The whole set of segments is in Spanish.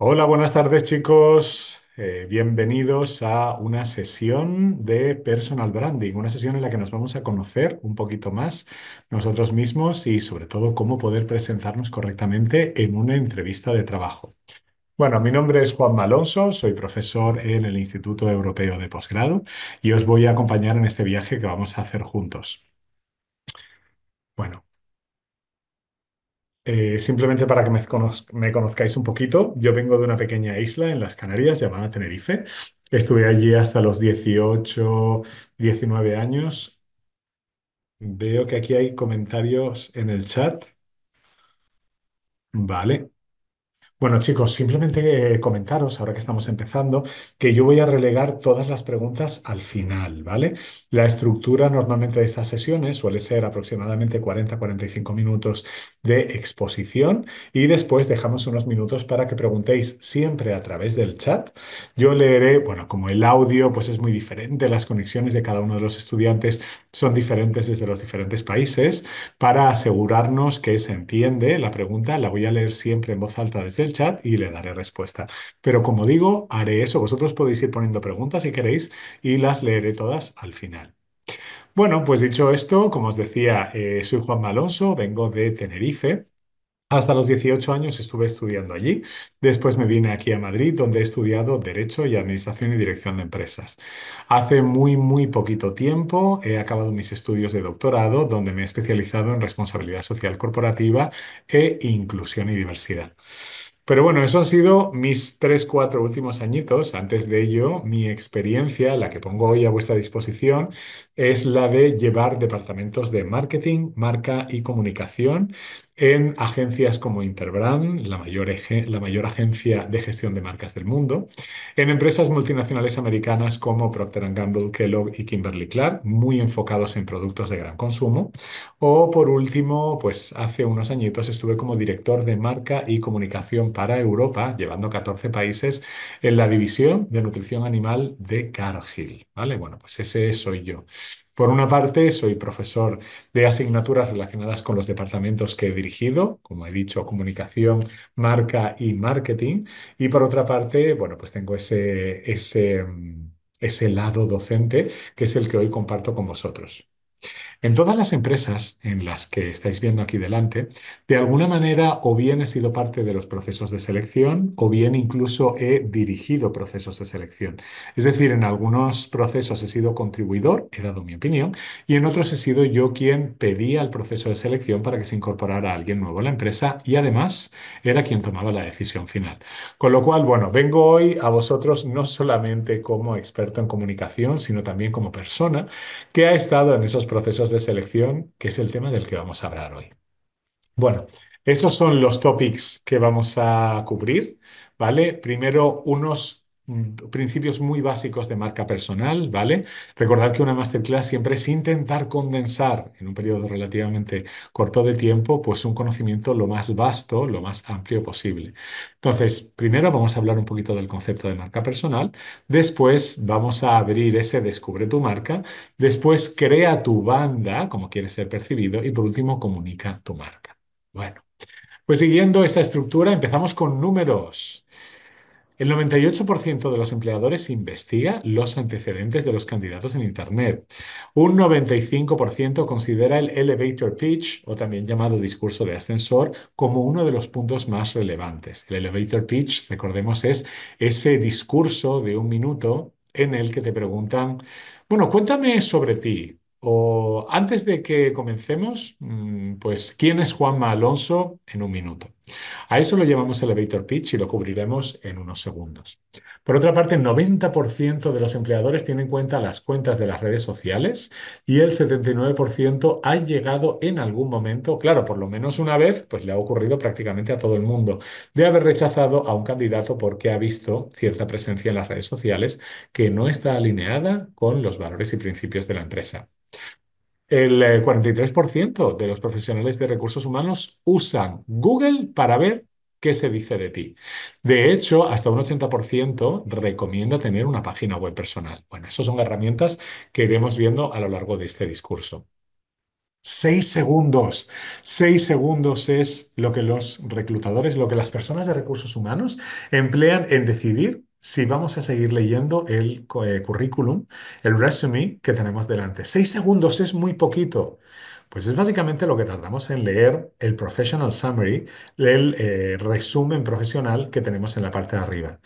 Hola, buenas tardes chicos. Bienvenidos a una sesión de personal branding, una sesión en la que nos vamos a conocer un poquito más nosotros mismos y sobre todo cómo poder presentarnos correctamente en una entrevista de trabajo. Bueno, mi nombre es Juan Alonso, soy profesor en el Instituto Europeo de Posgrado y os voy a acompañar en este viaje que vamos a hacer juntos. Bueno. Simplemente para que me conozcáis un poquito, yo vengo de una pequeña isla en las Canarias llamada Tenerife. Estuve allí hasta los 18, 19 años. Veo que aquí hay comentarios en el chat. Vale. Bueno, chicos, simplemente comentaros, ahora que estamos empezando, que yo voy a relegar todas las preguntas al final, ¿vale? La estructura normalmente de estas sesiones suele ser aproximadamente 40-45 minutos de exposición y después dejamos unos minutos para que preguntéis siempre a través del chat. Yo leeré, bueno, como el audio pues es muy diferente, las conexiones de cada uno de los estudiantes son diferentes desde los diferentes países. Para asegurarnos que se entiende la pregunta, la voy a leer siempre en voz alta desde el chat y le daré respuesta. Pero como digo, haré eso. Vosotros podéis ir poniendo preguntas si queréis y las leeré todas al final. Bueno, pues dicho esto, como os decía, soy Juan Alonso, vengo de Tenerife. Hasta los 18 años estuve estudiando allí. Después me vine aquí a Madrid, donde he estudiado Derecho y Administración y Dirección de Empresas. Hace muy poquito tiempo he acabado mis estudios de doctorado, donde me he especializado en responsabilidad social corporativa e inclusión y diversidad. Pero bueno, eso han sido mis 3, 4 últimos añitos. Antes de ello, mi experiencia, la que pongo hoy a vuestra disposición, es la de llevar departamentos de marketing, marca y comunicación en agencias como Interbrand, la mayor agencia de gestión de marcas del mundo, en empresas multinacionales americanas como Procter Gamble, Kellogg y Kimberly-Clark, muy enfocados en productos de gran consumo, o por último, pues hace unos añitos estuve como director de marca y comunicación para Europa, llevando 14 países en la división de nutrición animal de Cargill, ¿vale? Bueno, pues ese soy yo. Por una parte, soy profesor de asignaturas relacionadas con los departamentos que he dirigido, como he dicho, comunicación, marca y marketing. Y por otra parte, bueno, pues tengo ese lado docente que es el que hoy comparto con vosotros. En todas las empresas en las que estáis viendo aquí delante, de alguna manera o bien he sido parte de los procesos de selección o bien incluso he dirigido procesos de selección. Es decir, en algunos procesos he sido contribuidor, he dado mi opinión, y en otros he sido yo quien pedía el proceso de selección para que se incorporara alguien nuevo a la empresa y además era quien tomaba la decisión final. Con lo cual, bueno, vengo hoy a vosotros no solamente como experto en comunicación, sino también como persona que ha estado en esos procesos de selección, que es el tema del que vamos a hablar hoy. Bueno, esos son los topics que vamos a cubrir, ¿vale? Primero, unos principios muy básicos de marca personal, ¿vale? Recordad que una masterclass siempre es intentar condensar en un periodo relativamente corto de tiempo, pues un conocimiento lo más vasto, lo más amplio posible. Entonces, primero vamos a hablar un poquito del concepto de marca personal, después vamos a abrir ese descubre tu marca, después crea tu banda, como quieres ser percibido, y por último, comunica tu marca. Bueno, pues siguiendo esta estructura, empezamos con números. El 98% de los empleadores investiga los antecedentes de los candidatos en Internet. Un 95% considera el elevator pitch, o también llamado discurso de ascensor, como uno de los puntos más relevantes. El elevator pitch, recordemos, es ese discurso de un minuto en el que te preguntan, bueno, cuéntame sobre ti. O antes de que comencemos, pues, ¿quién es Juanma Alonso en un minuto? A eso lo llamamos elevator pitch y lo cubriremos en unos segundos. Por otra parte, el 90% de los empleadores tienen en cuenta las cuentas de las redes sociales y el 79% ha llegado en algún momento, claro, por lo menos una vez, pues le ha ocurrido prácticamente a todo el mundo, de haber rechazado a un candidato porque ha visto cierta presencia en las redes sociales que no está alineada con los valores y principios de la empresa. El 43% de los profesionales de recursos humanos usan Google para ver qué se dice de ti. De hecho, hasta un 80% recomienda tener una página web personal. Bueno, esas son herramientas que iremos viendo a lo largo de este discurso. 6 segundos. 6 segundos es lo que los reclutadores, lo que las personas de recursos humanos emplean en decidir si vamos a seguir leyendo el currículum, el resume que tenemos delante. 6 segundos es muy poquito. Pues es básicamente lo que tardamos en leer el professional summary, el resumen profesional que tenemos en la parte de arriba.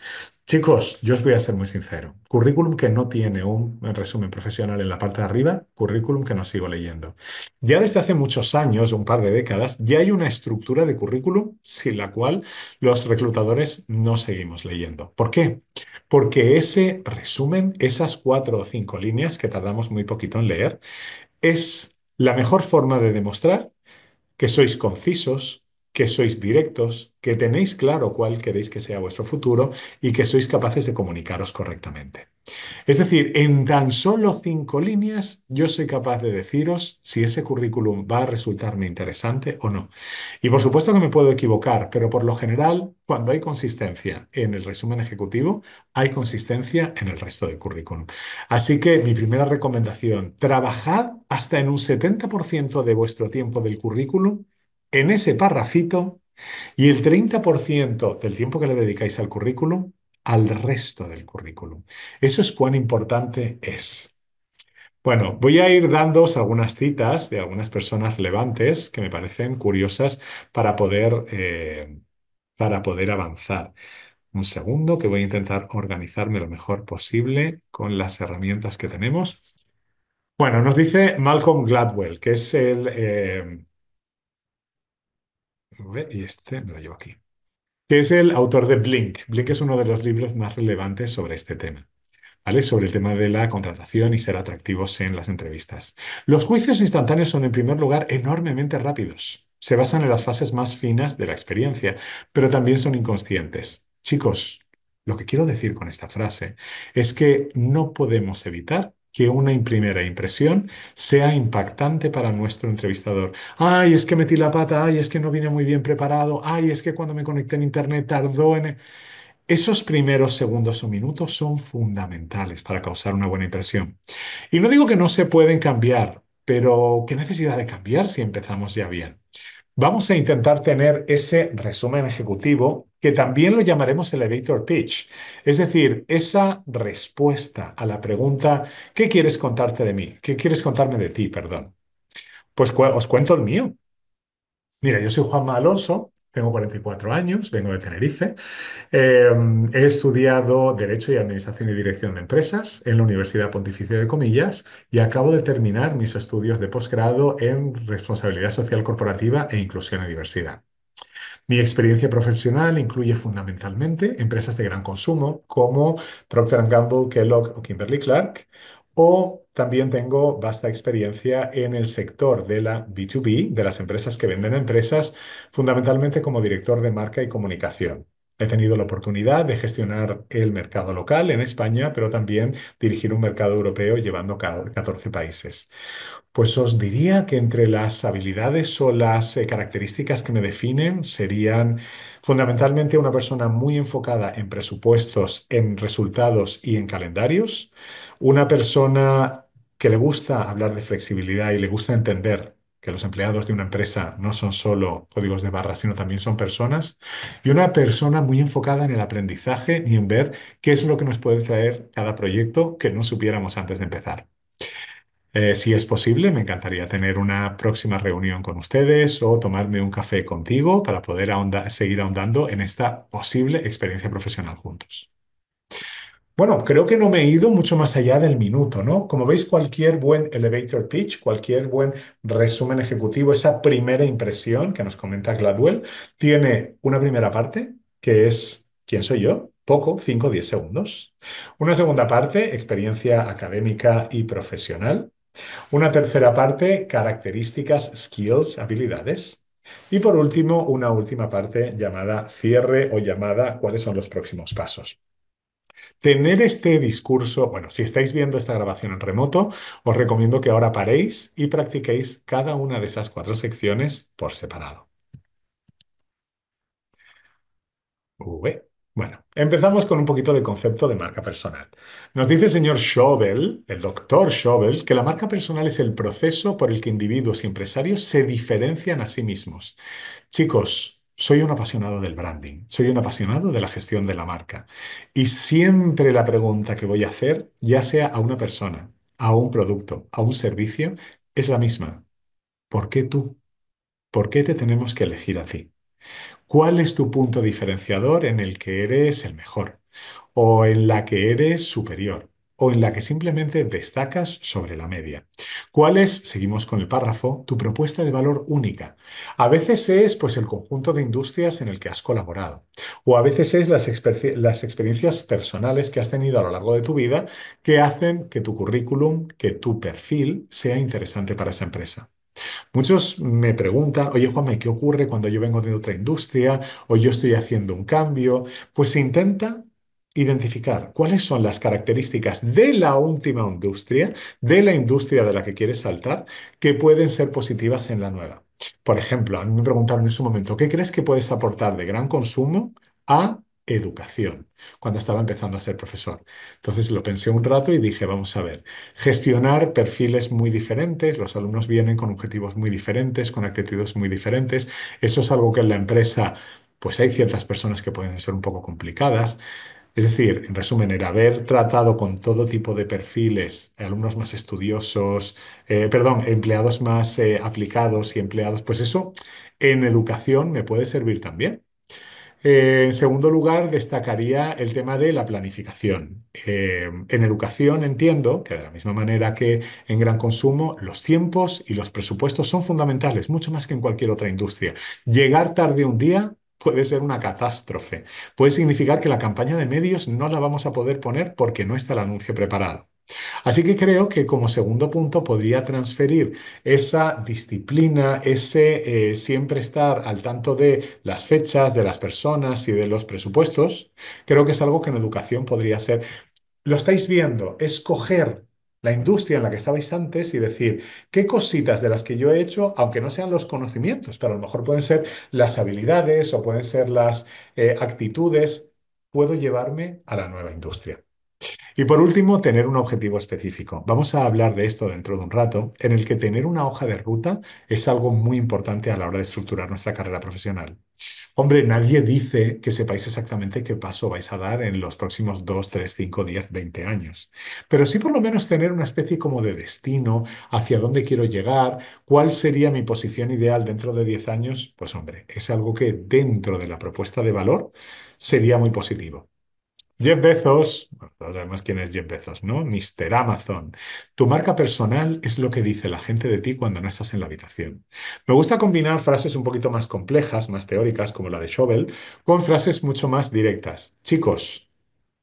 Chicos, yo os voy a ser muy sincero. Currículum que no tiene un resumen profesional en la parte de arriba, currículum que no sigo leyendo. Ya desde hace muchos años, un par de décadas, ya hay una estructura de currículum sin la cual los reclutadores no seguimos leyendo. ¿Por qué? Porque ese resumen, esas 4 o 5 líneas que tardamos muy poquito en leer, es la mejor forma de demostrar que sois concisos, que sois directos, que tenéis claro cuál queréis que sea vuestro futuro y que sois capaces de comunicaros correctamente. Es decir, en tan solo 5 líneas yo soy capaz de deciros si ese currículum va a resultarme interesante o no. Y por supuesto que me puedo equivocar, pero por lo general, cuando hay consistencia en el resumen ejecutivo, hay consistencia en el resto del currículum. Así que mi primera recomendación, trabajad hasta en un 70% de vuestro tiempo del currículum en ese parrafito y el 30% del tiempo que le dedicáis al currículum al resto del currículum. Eso es cuán importante es. Bueno, voy a ir dándoos algunas citas de algunas personas relevantes que me parecen curiosas para poder avanzar. Un segundo, que voy a intentar organizarme lo mejor posible con las herramientas que tenemos. Bueno, nos dice Malcolm Gladwell, que es y este me lo llevo aquí, que es el autor de Blink. Blink es uno de los libros más relevantes sobre este tema. ¿Vale? Sobre el tema de la contratación y ser atractivos en las entrevistas. Los juicios instantáneos son, en primer lugar, enormemente rápidos. Se basan en las fases más finas de la experiencia, pero también son inconscientes. Chicos, lo que quiero decir con esta frase es que no podemos evitar que una primera impresión sea impactante para nuestro entrevistador. Ay, es que metí la pata, ay, es que no vine muy bien preparado, ay, es que cuando me conecté en internet tardó en... Esos primeros segundos o minutos son fundamentales para causar una buena impresión. Y no digo que no se pueden cambiar, pero ¿qué necesidad de cambiar si empezamos ya bien? Vamos a intentar tener ese resumen ejecutivo que también lo llamaremos elevator pitch, es decir, esa respuesta a la pregunta ¿qué quieres contarte de mí? ¿Qué quieres contarme de ti? Perdón. Pues os cuento el mío. Mira, yo soy Juanma Alonso, tengo 44 años, vengo de Tenerife. Eh, He estudiado Derecho y Administración y Dirección de Empresas en la Universidad Pontificia de Comillas y acabo de terminar mis estudios de posgrado en Responsabilidad Social Corporativa e Inclusión y Diversidad. Mi experiencia profesional incluye fundamentalmente empresas de gran consumo como Procter Gamble, Kellogg o Kimberly-Clark, o también tengo vasta experiencia en el sector de la B2B, de las empresas que venden a empresas, fundamentalmente como director de marca y comunicación. He tenido la oportunidad de gestionar el mercado local en España, pero también dirigir un mercado europeo llevando 14 países. Pues os diría que entre las habilidades o las características que me definen serían fundamentalmente una persona muy enfocada en presupuestos, en resultados y en calendarios, una persona que le gusta hablar de flexibilidad y le gusta entender que los empleados de una empresa no son solo códigos de barras, sino también son personas, y una persona muy enfocada en el aprendizaje y en ver qué es lo que nos puede traer cada proyecto que no supiéramos antes de empezar. Si es posible, me encantaría tener una próxima reunión con ustedes o tomarme un café contigo para poder seguir ahondando en esta posible experiencia profesional juntos. Bueno, creo que no me he ido mucho más allá del minuto, ¿no? Como veis, cualquier buen elevator pitch, cualquier buen resumen ejecutivo, esa primera impresión que nos comenta Gladwell, tiene una primera parte, que es ¿quién soy yo? Poco, 5 o 10 segundos. Una segunda parte, experiencia académica y profesional. Una tercera parte, características, skills, habilidades. Y por último, una última parte llamada cierre o llamada cuáles son los próximos pasos. Tener este discurso, bueno, si estáis viendo esta grabación en remoto, os recomiendo que ahora paréis y practiquéis cada una de esas 4 secciones por separado. V. Bueno, empezamos con un poquito de concepto de marca personal. Nos dice el señor Schobel, el doctor Schobel, que la marca personal es el proceso por el que individuos y empresarios se diferencian a sí mismos. Chicos, soy un apasionado del branding, soy un apasionado de la gestión de la marca. Y siempre la pregunta que voy a hacer, ya sea a una persona, a un producto, a un servicio, es la misma. ¿Por qué tú? ¿Por qué te tenemos que elegir a ti? ¿Cuál es tu punto diferenciador en el que eres el mejor? ¿O en la que eres superior? ¿O en la que simplemente destacas sobre la media? ¿Cuál es, seguimos con el párrafo, tu propuesta de valor única? A veces es pues el conjunto de industrias en el que has colaborado. O a veces es las experiencias personales que has tenido a lo largo de tu vida que hacen que tu currículum, que tu perfil sea interesante para esa empresa. Muchos me preguntan, oye Juanma, ¿qué ocurre cuando yo vengo de otra industria o yo estoy haciendo un cambio? Pues se intenta identificar cuáles son las características de la última industria, de la industria de la que quieres saltar, que pueden ser positivas en la nueva. Por ejemplo, a mí me preguntaron en su momento, ¿qué crees que puedes aportar de gran consumo a educación? Cuando estaba empezando a ser profesor. Entonces lo pensé un rato y dije, vamos a ver. Gestionar perfiles muy diferentes, los alumnos vienen con objetivos muy diferentes, con actitudes muy diferentes. Eso es algo que en la empresa, pues hay ciertas personas que pueden ser un poco complicadas. Es decir, en resumen, el haber tratado con todo tipo de perfiles, alumnos más estudiosos, perdón, empleados más aplicados y empleados, pues eso en educación me puede servir también. En segundo lugar, destacaría el tema de la planificación. En educación entiendo que de la misma manera que en gran consumo, los tiempos y los presupuestos son fundamentales, mucho más que en cualquier otra industria. Llegar tarde un día puede ser una catástrofe. Puede significar que la campaña de medios no la vamos a poder poner porque no está el anuncio preparado. Así que creo que como segundo punto podría transferir esa disciplina, ese siempre estar al tanto de las fechas, de las personas y de los presupuestos. Creo que es algo que en educación podría ser. Lo estáis viendo, es coger la industria en la que estabais antes y decir qué cositas de las que yo he hecho, aunque no sean los conocimientos, pero a lo mejor pueden ser las habilidades o pueden ser las actitudes, puedo llevarme a la nueva industria. Y por último, tener un objetivo específico. Vamos a hablar de esto dentro de un rato, en el que tener una hoja de ruta es algo muy importante a la hora de estructurar nuestra carrera profesional. Hombre, nadie dice que sepáis exactamente qué paso vais a dar en los próximos 2, 3, 5, 10, 20 años. Pero sí por lo menos tener una especie como de destino, hacia dónde quiero llegar, cuál sería mi posición ideal dentro de 10 años. Pues hombre, es algo que dentro de la propuesta de valor sería muy positivo. Jeff Bezos, bueno, todos sabemos quién es Jeff Bezos, ¿no? Mister Amazon. Tu marca personal es lo que dice la gente de ti cuando no estás en la habitación. Me gusta combinar frases un poquito más complejas, más teóricas, como la de Shovel, con frases mucho más directas. Chicos,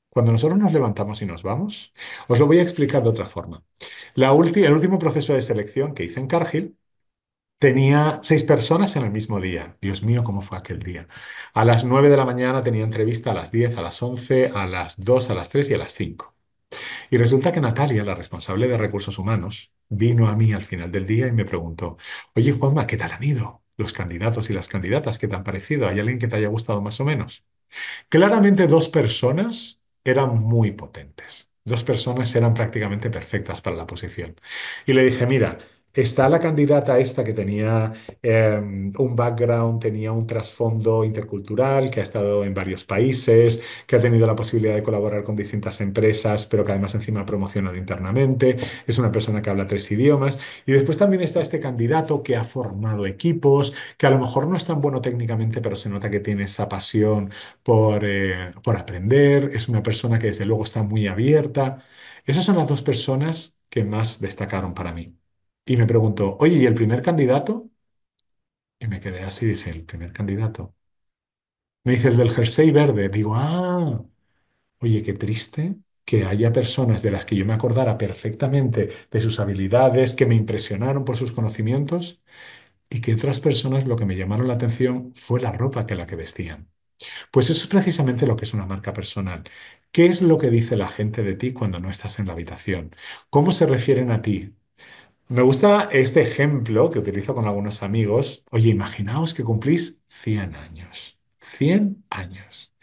cuando nosotros nos levantamos y nos vamos, os lo voy a explicar de otra forma. El último proceso de selección que hice en Cargill tenía 6 personas en el mismo día. Dios mío, ¿cómo fue aquel día? A las 9 de la mañana tenía entrevista, a las 10, a las 11, a las 2, a las 3 y a las 5. Y resulta que Natalia, la responsable de recursos humanos, vino a mí al final del día y me preguntó, oye Juanma, ¿qué tal han ido los candidatos y las candidatas? ¿Qué te han parecido? ¿Hay alguien que te haya gustado más o menos? Claramente 2 personas eran muy potentes. 2 personas eran prácticamente perfectas para la posición. Y le dije, mira, está la candidata esta que tenía un background, tenía un trasfondo intercultural, que ha estado en varios países, que ha tenido la posibilidad de colaborar con distintas empresas, pero que además encima ha promocionado internamente. Es una persona que habla 3 idiomas. Y después también está este candidato que ha formado equipos, que a lo mejor no es tan bueno técnicamente, pero se nota que tiene esa pasión por aprender, es una persona que desde luego está muy abierta. Esas son las 2 personas que más destacaron para mí. Y me preguntó, oye, ¿y el primer candidato? Y me quedé así, dije, ¿el primer candidato? Me dice el del jersey verde. Digo, oye, qué triste que haya personas de las que yo me acordara perfectamente de sus habilidades, que me impresionaron por sus conocimientos, y que otras personas lo que me llamaron la atención fue la ropa que la que vestían. Pues eso es precisamente lo que es una marca personal. ¿Qué es lo que dice la gente de ti cuando no estás en la habitación? ¿Cómo se refieren a ti? Me gusta este ejemplo que utilizo con algunos amigos. Oye, imaginaos que cumplís 100 años. 100 años.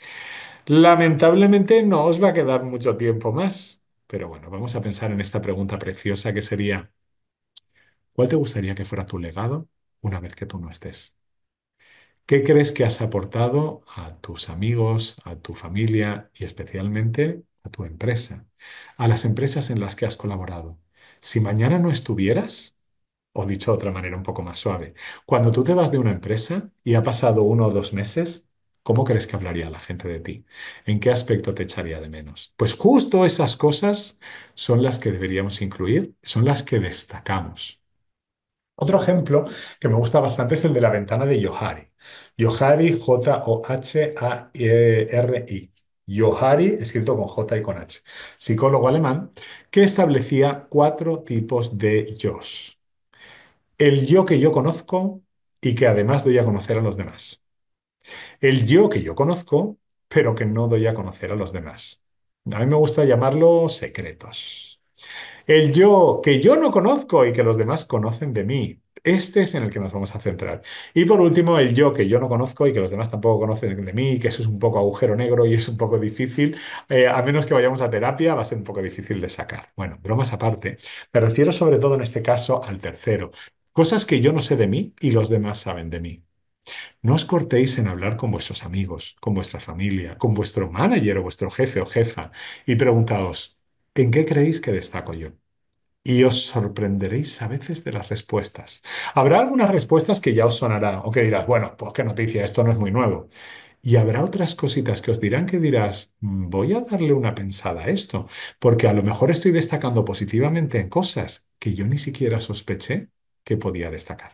Lamentablemente no os va a quedar mucho tiempo más. Pero bueno, vamos a pensar en esta pregunta preciosa que sería, ¿cuál te gustaría que fuera tu legado una vez que tú no estés? ¿Qué crees que has aportado a tus amigos, a tu familia y especialmente a tu empresa, a las empresas en las que has colaborado? Si mañana no estuvieras, o dicho de otra manera un poco más suave, cuando tú te vas de una empresa y ha pasado 1 o 2 meses, ¿cómo crees que hablaría la gente de ti? ¿En qué aspecto te echaría de menos? Pues justo esas cosas son las que deberíamos incluir, son las que destacamos. Otro ejemplo que me gusta bastante es el de la ventana de Johari. Johari, Johari. Johari, escrito con J y con H. Psicólogo alemán que establecía 4 tipos de yos. El yo que yo conozco y que además doy a conocer a los demás. El yo que yo conozco, pero que no doy a conocer a los demás. A mí me gusta llamarlo secretos. El yo que yo no conozco y que los demás conocen de mí. Este es en el que nos vamos a centrar. Y por último, el yo que yo no conozco y que los demás tampoco conocen de mí, que eso es un poco agujero negro y es un poco difícil, a menos que vayamos a terapia, va a ser un poco difícil de sacar. Bueno, bromas aparte, me refiero sobre todo en este caso al tercero. Cosas que yo no sé de mí y los demás saben de mí. No os cortéis en hablar con vuestros amigos, con vuestra familia, con vuestro manager o vuestro jefe o jefa y preguntaos, ¿en qué creéis que destaco yo? Y os sorprenderéis a veces de las respuestas. Habrá algunas respuestas que ya os sonarán o que dirás, bueno, pues qué noticia, esto no es muy nuevo. Y habrá otras cositas que os dirán que dirás, voy a darle una pensada a esto, porque a lo mejor estoy destacando positivamente en cosas que yo ni siquiera sospeché que podía destacar.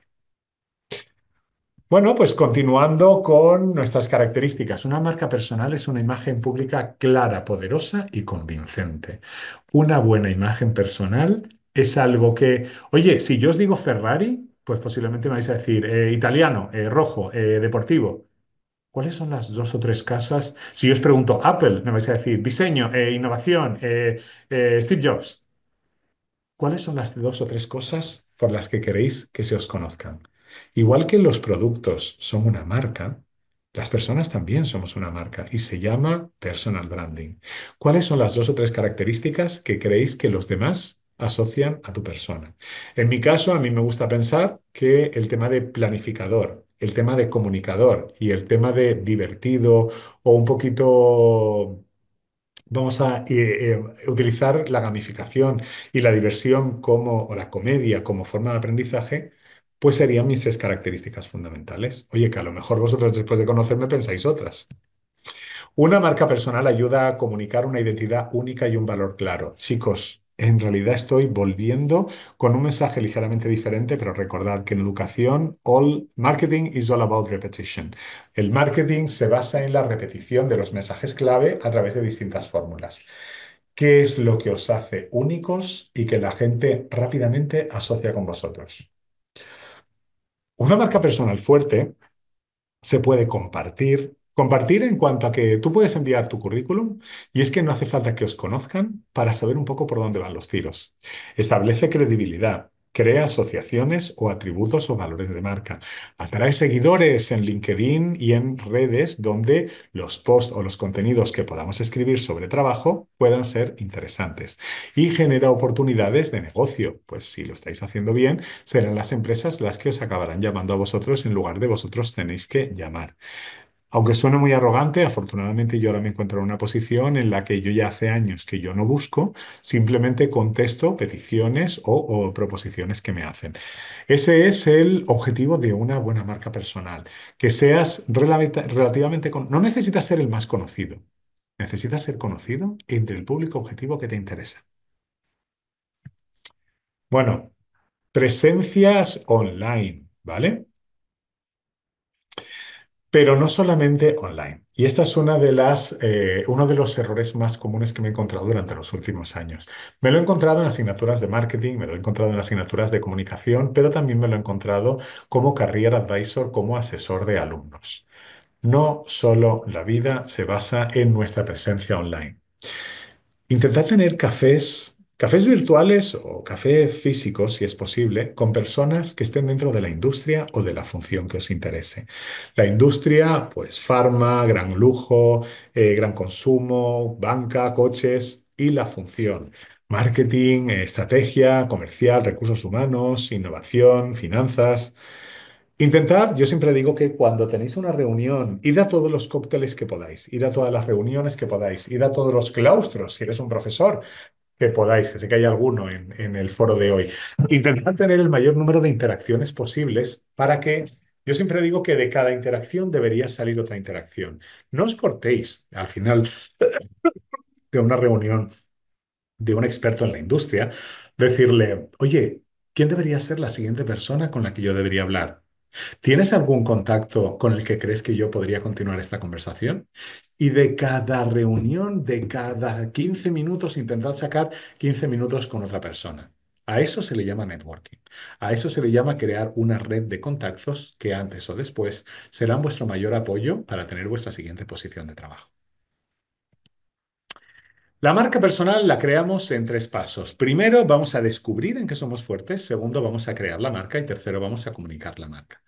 Bueno, pues continuando con nuestras características. Una marca personal es una imagen pública clara, poderosa y convincente. Una buena imagen personal es algo que, oye, si yo os digo Ferrari, pues posiblemente me vais a decir italiano, rojo, deportivo. ¿Cuáles son las 2 o 3 casas? Si yo os pregunto Apple, me vais a decir diseño, innovación, Steve Jobs. ¿Cuáles son las 2 o 3 cosas por las que queréis que se os conozcan? Igual que los productos son una marca, las personas también somos una marca y se llama personal branding. ¿Cuáles son las 2 o 3 características que creéis que los demás asocian a tu persona? En mi caso, a mí me gusta pensar que el tema de planificador, el tema de comunicador y el tema de divertido o un poquito. Vamos a utilizar la gamificación y la diversión como, o la comedia como forma de aprendizaje, pues serían mis 3 características fundamentales. Oye, que a lo mejor vosotros después de conocerme pensáis otras. Una marca personal ayuda a comunicar una identidad única y un valor claro. Chicos, en realidad estoy volviendo con un mensaje ligeramente diferente, pero recordad que en educación, all marketing is all about repetition. El marketing se basa en la repetición de los mensajes clave a través de distintas fórmulas. ¿Qué es lo que os hace únicos y que la gente rápidamente asocia con vosotros? Una marca personal fuerte se puede compartir. Compartir en cuanto a que tú puedes enviar tu currículum y es que no hace falta que os conozcan para saber un poco por dónde van los tiros. Establece credibilidad, crea asociaciones o atributos o valores de marca. Atrae seguidores en LinkedIn y en redes donde los posts o los contenidos que podamos escribir sobre trabajo puedan ser interesantes. Y genera oportunidades de negocio. Pues si lo estáis haciendo bien, serán las empresas las que os acabarán llamando a vosotros en lugar de vosotros tenéis que llamar. Aunque suene muy arrogante, afortunadamente yo ahora me encuentro en una posición en la que yo ya hace años que yo no busco, simplemente contesto peticiones o proposiciones que me hacen. Ese es el objetivo de una buena marca personal, que seas relativamente. No necesitas ser el más conocido, necesitas ser conocido entre el público objetivo que te interesa. Bueno, presencias online, ¿vale? Pero no solamente online. Y esta es uno de los errores más comunes que me he encontrado durante los últimos años. Me lo he encontrado en asignaturas de marketing, me lo he encontrado en asignaturas de comunicación, pero también me lo he encontrado como career advisor, como asesor de alumnos. No solo la vida se basa en nuestra presencia online. Intentad tener cafés Cafés virtuales o café físicos, si es posible, con personas que estén dentro de la industria o de la función que os interese. La industria, pues farma, gran lujo, gran consumo, banca, coches y la función. Marketing, estrategia, comercial, recursos humanos, innovación, finanzas. Intentad, yo siempre digo que cuando tenéis una reunión, id a todos los cócteles que podáis, id a todas las reuniones que podáis, id a todos los claustros, si eres un profesor que podáis, que sé que hay alguno en el foro de hoy. Intentad tener el mayor número de interacciones posibles para que, yo siempre digo que de cada interacción debería salir otra interacción. No os cortéis al final de una reunión de un experto en la industria, decirle, oye, ¿quién debería ser la siguiente persona con la que yo debería hablar? ¿Tienes algún contacto con el que crees que yo podría continuar esta conversación? Y de cada reunión, de cada 15 minutos, intentad sacar 15 minutos con otra persona. A eso se le llama networking. A eso se le llama crear una red de contactos que antes o después serán vuestro mayor apoyo para tener vuestra siguiente posición de trabajo. La marca personal la creamos en tres pasos. Primero, vamos a descubrir en qué somos fuertes. Segundo, vamos a crear la marca. Y tercero, vamos a comunicar la marca.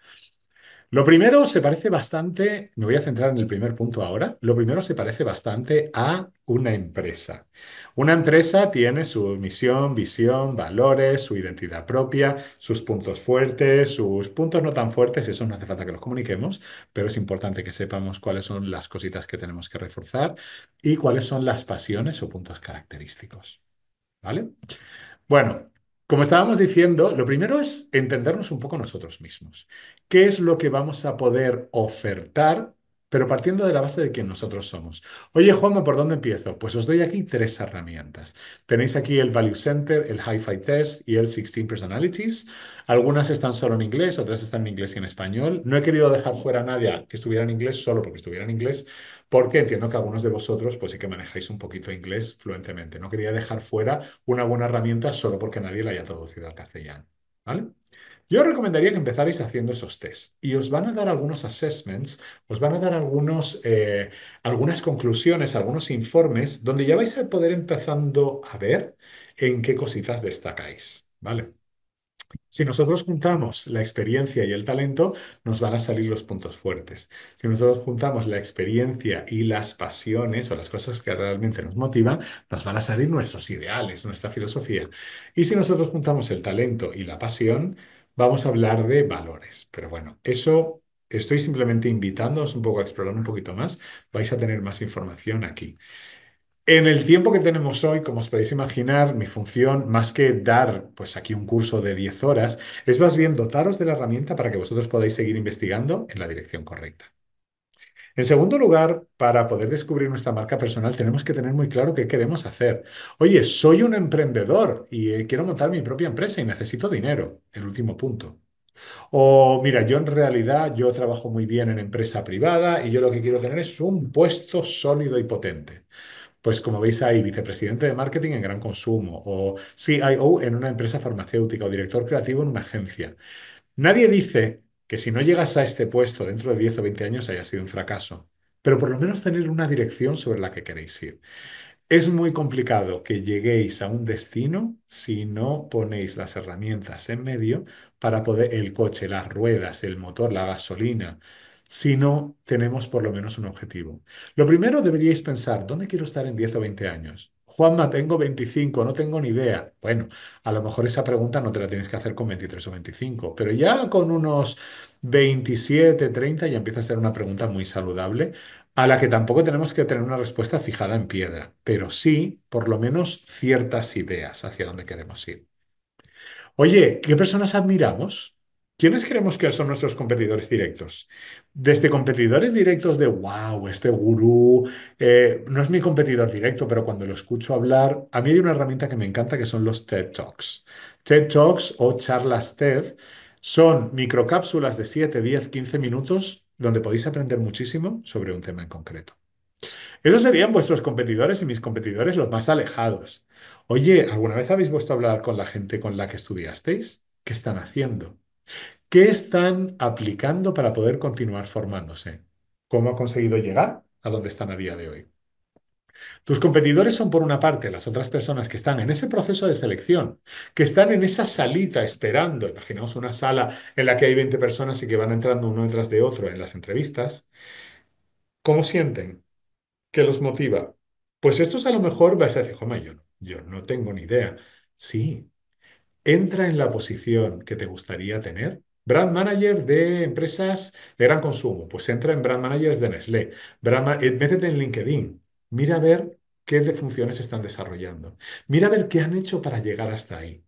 Lo primero se parece bastante, me voy a centrar en el primer punto ahora, lo primero se parece bastante a una empresa. Una empresa tiene su misión, visión, valores, su identidad propia, sus puntos fuertes, sus puntos no tan fuertes, eso no hace falta que los comuniquemos, pero es importante que sepamos cuáles son las cositas que tenemos que reforzar y cuáles son las pasiones o puntos característicos. ¿Vale? Bueno, como estábamos diciendo, lo primero es entendernos un poco nosotros mismos. ¿Qué es lo que vamos a poder ofertar, pero partiendo de la base de quién nosotros somos? Oye, Juanma, ¿por dónde empiezo? Pues os doy aquí tres herramientas. Tenéis aquí el Value Center, el Hi-Fi Test y el 16 Personalities. Algunas están solo en inglés, otras están en inglés y en español. No he querido dejar fuera a nadie que estuviera en inglés solo porque estuviera en inglés, porque entiendo que algunos de vosotros pues sí que manejáis un poquito inglés fluentemente. No quería dejar fuera una buena herramienta solo porque nadie la haya traducido al castellano. ¿Vale? Yo os recomendaría que empezarais haciendo esos tests y os van a dar algunos assessments, os van a dar algunas conclusiones, algunos informes donde ya vais a poder empezando a ver en qué cositas destacáis. ¿Vale? Si nosotros juntamos la experiencia y el talento, nos van a salir los puntos fuertes. Si nosotros juntamos la experiencia y las pasiones o las cosas que realmente nos motivan, nos van a salir nuestros ideales, nuestra filosofía. Y si nosotros juntamos el talento y la pasión, vamos a hablar de valores. Pero bueno, eso estoy simplemente invitándoos un poco a explorar un poquito más. Vais a tener más información aquí. En el tiempo que tenemos hoy, como os podéis imaginar, mi función, más que dar pues aquí un curso de 10 horas, es más bien dotaros de la herramienta para que vosotros podáis seguir investigando en la dirección correcta. En segundo lugar, para poder descubrir nuestra marca personal, tenemos que tener muy claro qué queremos hacer. Oye, soy un emprendedor y quiero montar mi propia empresa y necesito dinero. El último punto. O mira, yo en realidad yo trabajo muy bien en empresa privada y yo lo que quiero tener es un puesto sólido y potente. Pues como veis ahí, vicepresidente de marketing en gran consumo, o CIO en una empresa farmacéutica, o director creativo en una agencia. Nadie dice que si no llegas a este puesto dentro de 10 o 20 años haya sido un fracaso, pero por lo menos tener una dirección sobre la que queréis ir. Es muy complicado que lleguéis a un destino si no ponéis las herramientas en medio para poder, el coche, las ruedas, el motor, la gasolina, si no tenemos por lo menos un objetivo. Lo primero deberíais pensar, ¿dónde quiero estar en 10 o 20 años? Juanma, tengo 25, no tengo ni idea. Bueno, a lo mejor esa pregunta no te la tienes que hacer con 23 o 25, pero ya con unos 27, 30 ya empieza a ser una pregunta muy saludable a la que tampoco tenemos que tener una respuesta fijada en piedra, pero sí, por lo menos, ciertas ideas hacia dónde queremos ir. Oye, ¿qué personas admiramos? ¿Quiénes creemos que son nuestros competidores directos? Desde competidores directos de, wow, este gurú, no es mi competidor directo, pero cuando lo escucho hablar, a mí hay una herramienta que me encanta que son los TED Talks. TED Talks o charlas TED son microcápsulas de 7, 10, 15 minutos donde podéis aprender muchísimo sobre un tema en concreto. Esos serían vuestros competidores y mis competidores los más alejados. Oye, ¿alguna vez habéis vuelto a hablar con la gente con la que estudiasteis? ¿Qué están haciendo? ¿Qué están aplicando para poder continuar formándose? ¿Cómo han conseguido llegar a donde están a día de hoy? Tus competidores son, por una parte, las otras personas que están en ese proceso de selección, que están en esa salita esperando. Imaginemos una sala en la que hay 20 personas y que van entrando uno detrás de otro en las entrevistas. ¿Cómo sienten? ¿Qué los motiva? Pues estos a lo mejor vais a decir, "Joma, yo no tengo ni idea". Sí, entra en la posición que te gustaría tener. Brand manager de empresas de gran consumo, pues entra en brand managers de Nestlé. Métete en LinkedIn. Mira a ver qué de funciones están desarrollando. Mira a ver qué han hecho para llegar hasta ahí.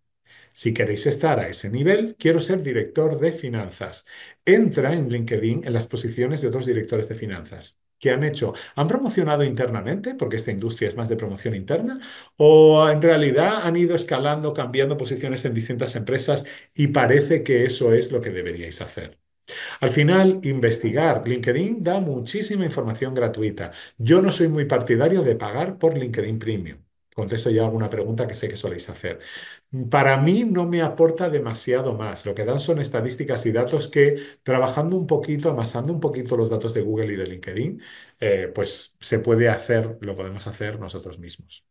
Si queréis estar a ese nivel, quiero ser director de finanzas. Entra en LinkedIn en las posiciones de otros directores de finanzas. ¿Qué han hecho? ¿Han promocionado internamente, porque esta industria es más de promoción interna? ¿O en realidad han ido escalando, cambiando posiciones en distintas empresas y parece que eso es lo que deberíais hacer? Al final, investigar. LinkedIn da muchísima información gratuita. Yo no soy muy partidario de pagar por LinkedIn Premium. Contesto ya alguna pregunta que sé que soléis hacer. Para mí no me aporta demasiado más. Lo que dan son estadísticas y datos que, trabajando un poquito, amasando un poquito los datos de Google y de LinkedIn, pues se puede hacer, lo podemos hacer nosotros mismos.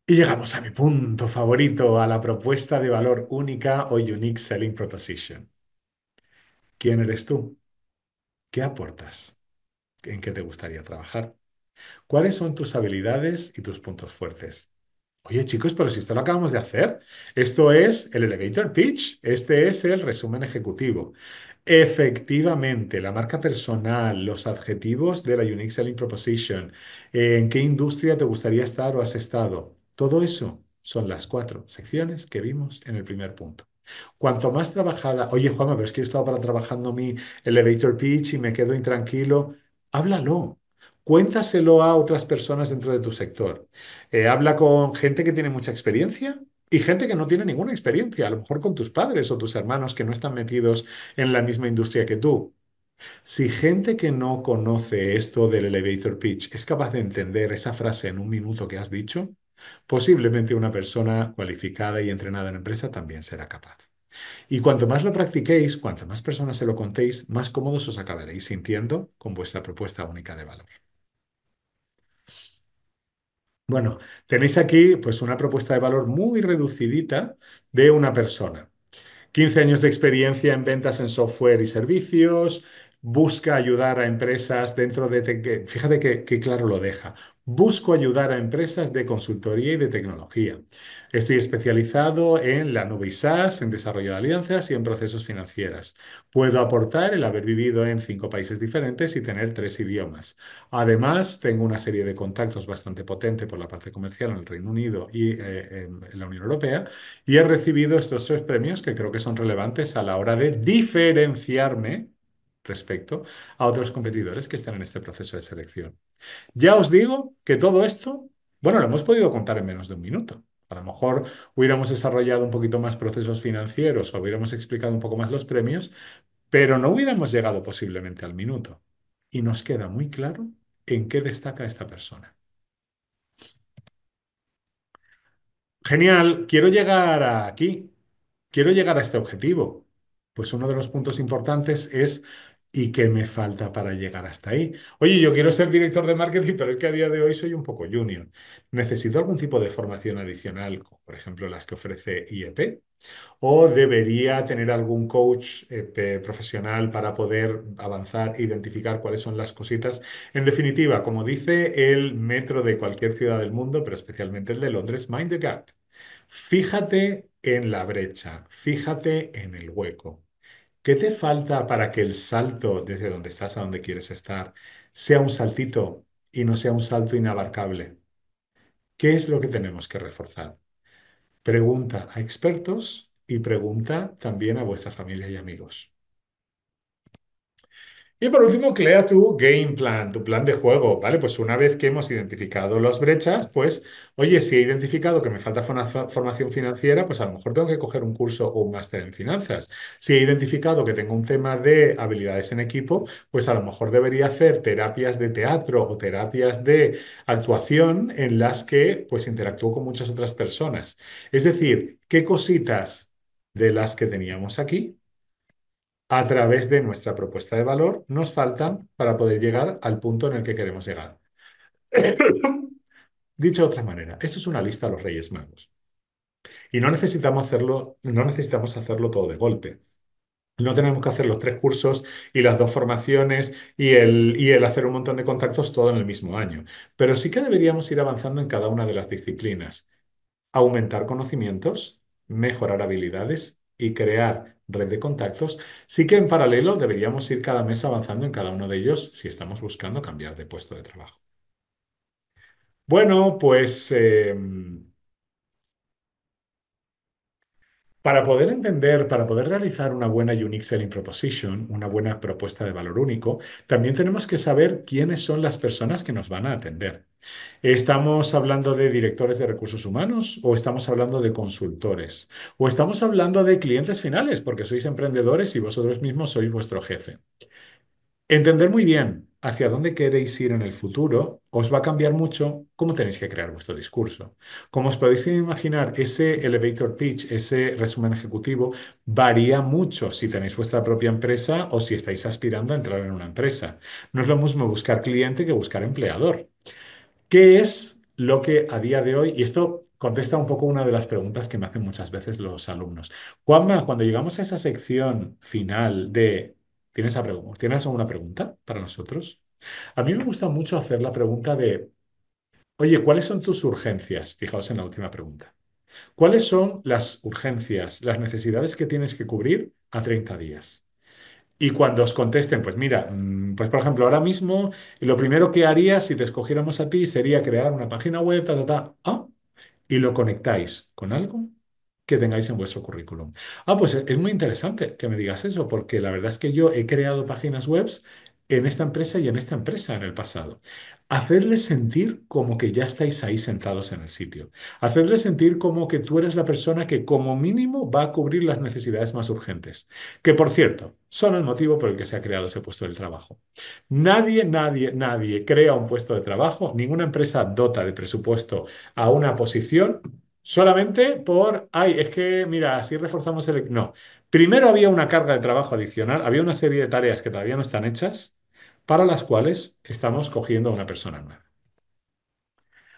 Y llegamos a mi punto favorito, a la propuesta de valor única o Unique Selling Proposition. ¿Quién eres tú? ¿Qué aportas? ¿En qué te gustaría trabajar? ¿Cuáles son tus habilidades y tus puntos fuertes? Oye, chicos, pero si esto lo acabamos de hacer. Esto es el elevator pitch. Este es el resumen ejecutivo. Efectivamente, la marca personal, los adjetivos de la Unique Selling Proposition, en qué industria te gustaría estar o has estado. Todo eso son las cuatro secciones que vimos en el primer punto. Cuanto más trabajada, oye, Juanma, pero es que yo he estado para trabajando mi elevator pitch y me quedo intranquilo. Háblalo. Cuéntaselo a otras personas dentro de tu sector. Habla con gente que tiene mucha experiencia y gente que no tiene ninguna experiencia, a lo mejor con tus padres o tus hermanos que no están metidos en la misma industria que tú. Si gente que no conoce esto del elevator pitch es capaz de entender esa frase en un minuto que has dicho, posiblemente una persona cualificada y entrenada en empresa también será capaz. Y cuanto más lo practiquéis, cuanto más personas se lo contéis, más cómodos os acabaréis sintiendo con vuestra propuesta única de valor. Bueno, tenéis aquí pues una propuesta de valor muy reducidita de una persona. 15 años de experiencia en ventas en software y servicios, busca ayudar a empresas dentro de... Fíjate que claro lo deja. Busco ayudar a empresas de consultoría y de tecnología. Estoy especializado en la nube y SaaS, en desarrollo de alianzas y en procesos financieros. Puedo aportar el haber vivido en 5 países diferentes y tener 3 idiomas. Además, tengo una serie de contactos bastante potente por la parte comercial en el Reino Unido y en la Unión Europea y he recibido estos 3 premios que creo que son relevantes a la hora de diferenciarme respecto a otros competidores que están en este proceso de selección. Ya os digo que todo esto, bueno, lo hemos podido contar en menos de un minuto. A lo mejor hubiéramos desarrollado un poquito más procesos financieros o hubiéramos explicado un poco más los premios, pero no hubiéramos llegado posiblemente al minuto. Y nos queda muy claro en qué destaca esta persona. Genial, quiero llegar aquí, quiero llegar a este objetivo. Pues uno de los puntos importantes es ¿y qué me falta para llegar hasta ahí? Oye, yo quiero ser director de marketing, pero es que a día de hoy soy un poco junior. ¿Necesito algún tipo de formación adicional, como por ejemplo las que ofrece IEP? ¿O debería tener algún coach profesional para poder avanzar e identificar cuáles son las cositas? En definitiva, como dice el metro de cualquier ciudad del mundo, pero especialmente el de Londres, mind the gap. Fíjate en la brecha, fíjate en el hueco. ¿Qué te falta para que el salto desde donde estás a donde quieres estar sea un saltito y no sea un salto inabarcable? ¿Qué es lo que tenemos que reforzar? Pregunta a expertos y pregunta también a vuestra familia y amigos. Y por último, crea tu game plan, tu plan de juego, ¿vale? Pues una vez que hemos identificado las brechas, pues, oye, si he identificado que me falta formación financiera, pues a lo mejor tengo que coger un curso o un máster en finanzas. Si he identificado que tengo un tema de habilidades en equipo, pues a lo mejor debería hacer terapias de teatro o terapias de actuación en las que, pues, interactúo con muchas otras personas. Es decir, ¿qué cositas de las que teníamos aquí a través de nuestra propuesta de valor nos faltan para poder llegar al punto en el que queremos llegar? Dicho de otra manera, esto es una lista a los Reyes Magos. Y no necesitamos hacerlo todo de golpe. No tenemos que hacer los tres cursos y las dos formaciones y el hacer un montón de contactos todo en el mismo año. Pero sí que deberíamos ir avanzando en cada una de las disciplinas. Aumentar conocimientos, mejorar habilidades y crear red de contactos. Sí que en paralelo deberíamos ir cada mes avanzando en cada uno de ellos si estamos buscando cambiar de puesto de trabajo. Bueno, pues para poder entender, para poder realizar una buena Unique Selling Proposition, una buena propuesta de valor único, también tenemos que saber quiénes son las personas que nos van a atender. ¿Estamos hablando de directores de recursos humanos o estamos hablando de consultores? ¿O estamos hablando de clientes finales porque sois emprendedores y vosotros mismos sois vuestro jefe? Entender muy bien hacia dónde queréis ir en el futuro os va a cambiar mucho cómo tenéis que crear vuestro discurso. Como os podéis imaginar, ese elevator pitch, ese resumen ejecutivo, varía mucho si tenéis vuestra propia empresa o si estáis aspirando a entrar en una empresa. No es lo mismo buscar cliente que buscar empleador. ¿Qué es lo que a día de hoy, y esto contesta un poco una de las preguntas que me hacen muchas veces los alumnos? Juanma, cuando llegamos a esa sección final de, ¿tienes alguna pregunta para nosotros? A mí me gusta mucho hacer la pregunta de, oye, ¿cuáles son tus urgencias? Fijaos en la última pregunta. ¿Cuáles son las urgencias, las necesidades que tienes que cubrir a 30 días? Y cuando os contesten, pues mira, pues por ejemplo, ahora mismo lo primero que haría si te escogiéramos a ti sería crear una página web, ta, ta, ta. Ah, y lo conectáis con algo que tengáis en vuestro currículum. Ah, pues es muy interesante que me digas eso, porque la verdad es que yo he creado páginas web en esta empresa y en esta empresa en el pasado. Hacerles sentir como que ya estáis ahí sentados en el sitio. Hacerles sentir como que tú eres la persona que como mínimo va a cubrir las necesidades más urgentes. Que por cierto, son el motivo por el que se ha creado ese puesto de trabajo. Nadie, nadie, nadie crea un puesto de trabajo, ninguna empresa dota de presupuesto a una posición solamente por, ay, es que, mira, así reforzamos el... No, primero había una carga de trabajo adicional, había una serie de tareas que todavía no están hechas, para las cuales estamos cogiendo a una persona nueva.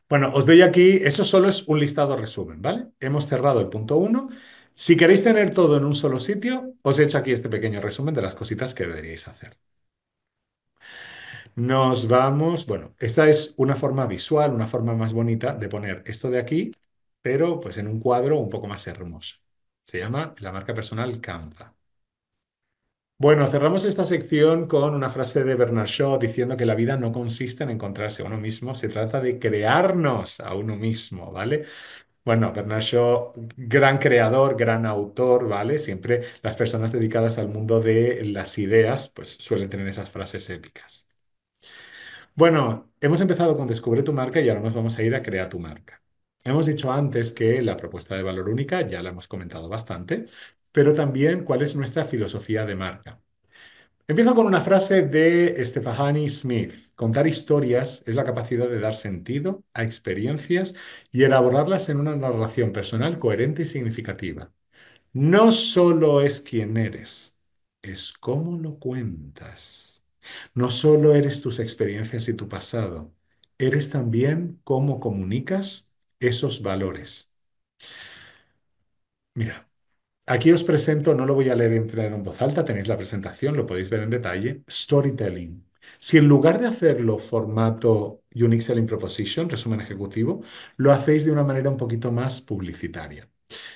Bueno, os doy aquí, eso solo es un listado resumen, ¿vale? Hemos cerrado el punto uno. Si queréis tener todo en un solo sitio, os he hecho aquí este pequeño resumen de las cositas que deberíais hacer. Nos vamos, bueno, esta es una forma visual, una forma más bonita de poner esto de aquí, pero pues en un cuadro un poco más hermoso. Se llama la marca personal Canva. Bueno, cerramos esta sección con una frase de Bernard Shaw diciendo que la vida no consiste en encontrarse a uno mismo, se trata de crearnos a uno mismo, ¿vale? Bueno, Bernard Shaw, gran creador, gran autor, ¿vale? Siempre las personas dedicadas al mundo de las ideas, pues suelen tener esas frases épicas. Bueno, hemos empezado con Descubre tu marca y ahora nos vamos a ir a Crea tu marca. Hemos dicho antes que la propuesta de valor única ya la hemos comentado bastante, pero también cuál es nuestra filosofía de marca. Empiezo con una frase de Stephanie Smith. Contar historias es la capacidad de dar sentido a experiencias y elaborarlas en una narración personal coherente y significativa. No solo es quién eres, es cómo lo cuentas. No solo eres tus experiencias y tu pasado, eres también cómo comunicas esos valores. Mira, aquí os presento, no lo voy a leer entero en voz alta, tenéis la presentación, lo podéis ver en detalle. Storytelling. Si en lugar de hacerlo formato Unique Selling Proposition, resumen ejecutivo, lo hacéis de una manera un poquito más publicitaria.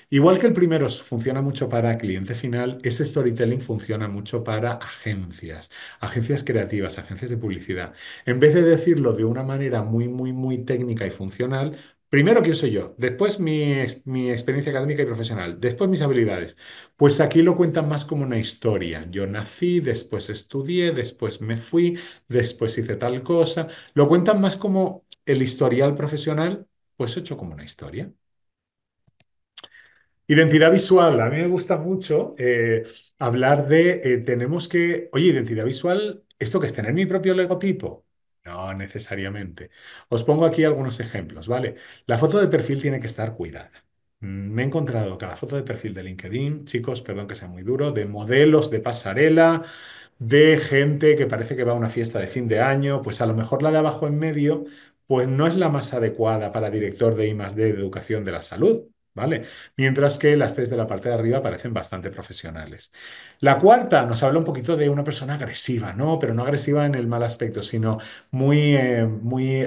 Igual que el primero funciona mucho para cliente final, ese storytelling funciona mucho para agencias, agencias creativas, agencias de publicidad. En vez de decirlo de una manera muy, muy, muy técnica y funcional, primero quién soy yo, después mi experiencia académica y profesional, después mis habilidades. Pues aquí lo cuentan más como una historia. Yo nací, después estudié, después me fui, después hice tal cosa. Lo cuentan más como el historial profesional, pues hecho como una historia. Identidad visual. A mí me gusta mucho hablar de, tenemos que, oye, identidad visual, ¿esto qué es tener mi propio logotipo? No necesariamente. Os pongo aquí algunos ejemplos, ¿vale? La foto de perfil tiene que estar cuidada. Me he encontrado cada foto de perfil de LinkedIn, chicos, perdón que sea muy duro, de modelos de pasarela, de gente que parece que va a una fiesta de fin de año, pues a lo mejor la de abajo en medio, pues no es la más adecuada para director de I+D de educación de la salud, ¿vale? Mientras que las tres de la parte de arriba parecen bastante profesionales. La cuarta nos habla un poquito de una persona agresiva, ¿no? Pero no agresiva en el mal aspecto, sino muy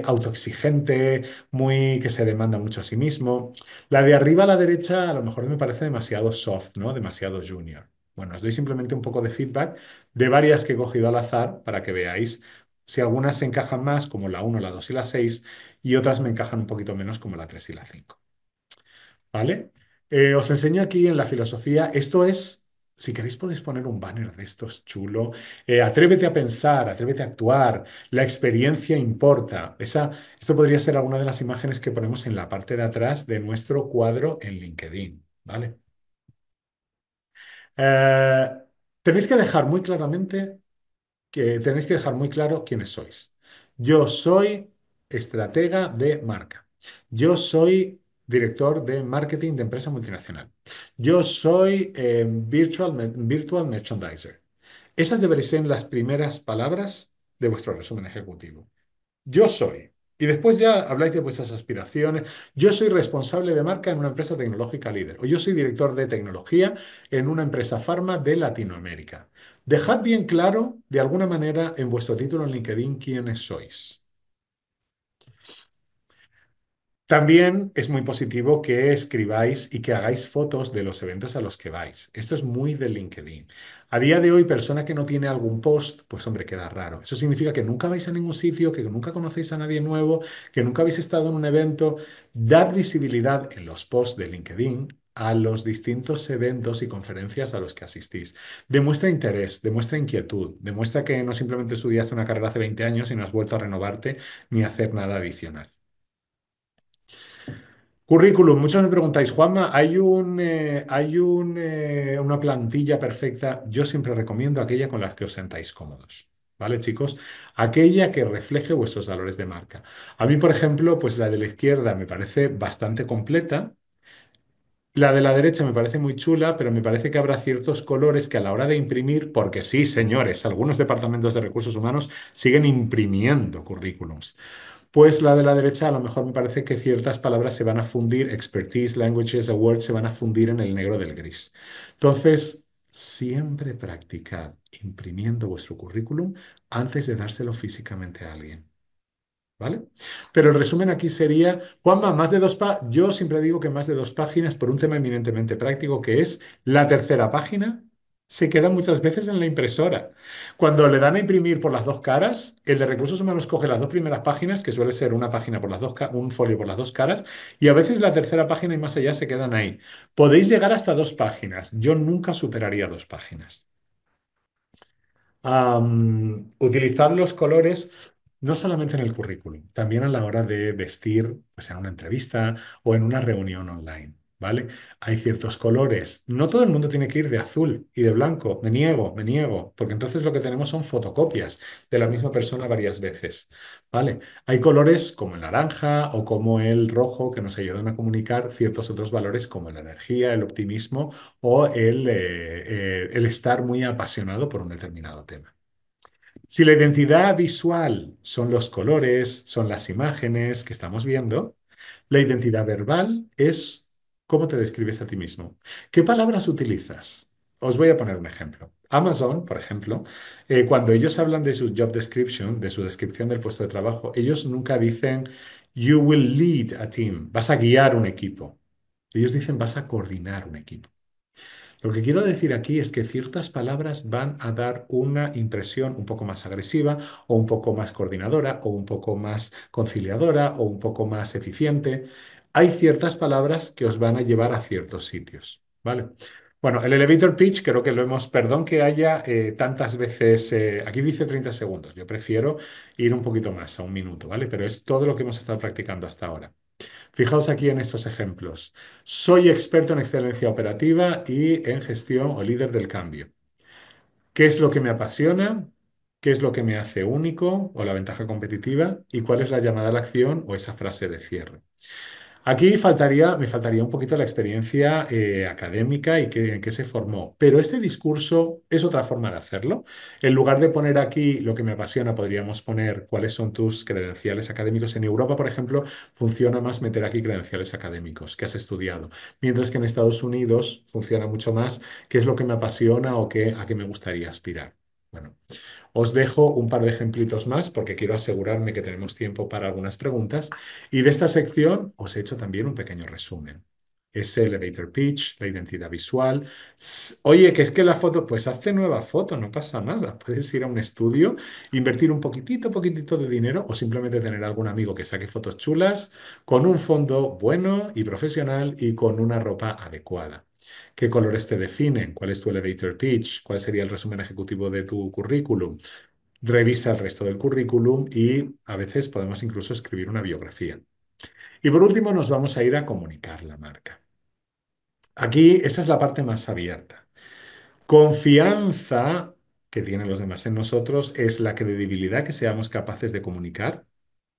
autoexigente, muy que se demanda mucho a sí mismo. La de arriba a la derecha a lo mejor me parece demasiado soft, ¿no? Demasiado junior. Bueno, os doy simplemente un poco de feedback de varias que he cogido al azar para que veáis si algunas se encajan más, como la uno, la 2 y la 6, y otras me encajan un poquito menos, como la 3 y la 5. ¿Vale? Os enseño aquí en la filosofía, esto es, si queréis podéis poner un banner de estos chulo. Atrévete a pensar, atrévete a actuar, la experiencia importa. Esto podría ser alguna de las imágenes que ponemos en la parte de atrás de nuestro cuadro en LinkedIn. ¿Vale? Eh, tenéis que dejar muy claramente que tenéis que dejar muy claro quiénes sois. Yo soy estratega de marca. Yo soy director de marketing de empresa multinacional. Yo soy virtual merchandiser. Esas deberían ser las primeras palabras de vuestro resumen ejecutivo. Yo soy. Y después ya habláis de vuestras aspiraciones. Yo soy responsable de marca en una empresa tecnológica líder. O yo soy director de tecnología en una empresa farma de Latinoamérica. Dejad bien claro, de alguna manera, en vuestro título en LinkedIn quiénes sois. También es muy positivo que escribáis y que hagáis fotos de los eventos a los que vais. Esto es muy de LinkedIn. A día de hoy, persona que no tiene algún post, pues hombre, queda raro. Eso significa que nunca vais a ningún sitio, que nunca conocéis a nadie nuevo, que nunca habéis estado en un evento. Dad visibilidad en los posts de LinkedIn a los distintos eventos y conferencias a los que asistís. Demuestra interés, demuestra inquietud, demuestra que no simplemente estudiaste una carrera hace 20 años y no has vuelto a renovarte ni a hacer nada adicional. Currículum, muchos me preguntáis, Juanma, una plantilla perfecta. Yo siempre recomiendo aquella con la que os sentáis cómodos. ¿Vale, chicos? Aquella que refleje vuestros valores de marca. A mí, por ejemplo, pues la de la izquierda me parece bastante completa. La de la derecha me parece muy chula, pero me parece que habrá ciertos colores que a la hora de imprimir, porque sí, señores, algunos departamentos de recursos humanos siguen imprimiendo currículums. Pues la de la derecha a lo mejor me parece que ciertas palabras se van a fundir, expertise, languages, awards, se van a fundir en el negro del gris. Entonces, siempre practicad imprimiendo vuestro currículum antes de dárselo físicamente a alguien. ¿Vale? Pero el resumen aquí sería, Juanma, yo siempre digo que más de 2 páginas por un tema eminentemente práctico que es la tercera página se queda muchas veces en la impresora. Cuando le dan a imprimir por las dos caras, el de recursos humanos coge las dos primeras páginas, que suele ser una página por las un folio por las dos caras, y a veces la tercera página y más allá se quedan ahí. Podéis llegar hasta 2 páginas. Yo nunca superaría 2 páginas. Utilizad los colores no solamente en el currículum, también a la hora de vestir, pues en una entrevista o en una reunión online, ¿vale? Hay ciertos colores. No todo el mundo tiene que ir de azul y de blanco. Me niego, porque entonces lo que tenemos son fotocopias de la misma persona varias veces, ¿vale? Hay colores como el naranja o como el rojo que nos ayudan a comunicar ciertos otros valores como la energía, el optimismo o el estar muy apasionado por un determinado tema. Si la identidad visual son los colores, son las imágenes que estamos viendo, la identidad verbal es cómo te describes a ti mismo. ¿Qué palabras utilizas? Os voy a poner un ejemplo. Amazon, por ejemplo, cuando ellos hablan de su job description, de su descripción del puesto de trabajo, ellos nunca dicen you will lead a team, vas a guiar un equipo. Ellos dicen vas a coordinar un equipo. Lo que quiero decir aquí es que ciertas palabras van a dar una impresión un poco más agresiva o un poco más coordinadora o un poco más conciliadora o un poco más eficiente. Hay ciertas palabras que os van a llevar a ciertos sitios, ¿vale? Bueno, el elevator pitch creo que lo hemos, perdón que haya tantas veces, aquí dice 30 segundos, yo prefiero ir un poquito más, a un minuto, ¿vale? Pero es todo lo que hemos estado practicando hasta ahora. Fijaos aquí en estos ejemplos. Soy experto en excelencia operativa y en gestión o líder del cambio. ¿Qué es lo que me apasiona? ¿Qué es lo que me hace único o la ventaja competitiva? ¿Y cuál es la llamada a la acción o esa frase de cierre? Aquí me faltaría un poquito la experiencia académica y en qué se formó, pero este discurso es otra forma de hacerlo. En lugar de poner aquí lo que me apasiona, podríamos poner cuáles son tus credenciales académicos. En Europa, por ejemplo, funciona más meter aquí credenciales académicos que has estudiado, mientras que en Estados Unidos funciona mucho más qué es lo que me apasiona o a qué me gustaría aspirar. Bueno. Os dejo un par de ejemplitos más porque quiero asegurarme que tenemos tiempo para algunas preguntas. Y de esta sección os he hecho también un pequeño resumen. Ese elevator pitch, la identidad visual. Oye, que es que la foto, pues hazte nueva foto, no pasa nada. Puedes ir a un estudio, invertir un poquitito de dinero o simplemente tener algún amigo que saque fotos chulas con un fondo bueno y profesional y con una ropa adecuada. ¿Qué colores te definen? ¿Cuál es tu elevator pitch? ¿Cuál sería el resumen ejecutivo de tu currículum? Revisa el resto del currículum y a veces podemos incluso escribir una biografía. Y por último nos vamos a ir a comunicar la marca. Aquí esta es la parte más abierta. Confianza que tienen los demás en nosotros es la credibilidad que seamos capaces de comunicar,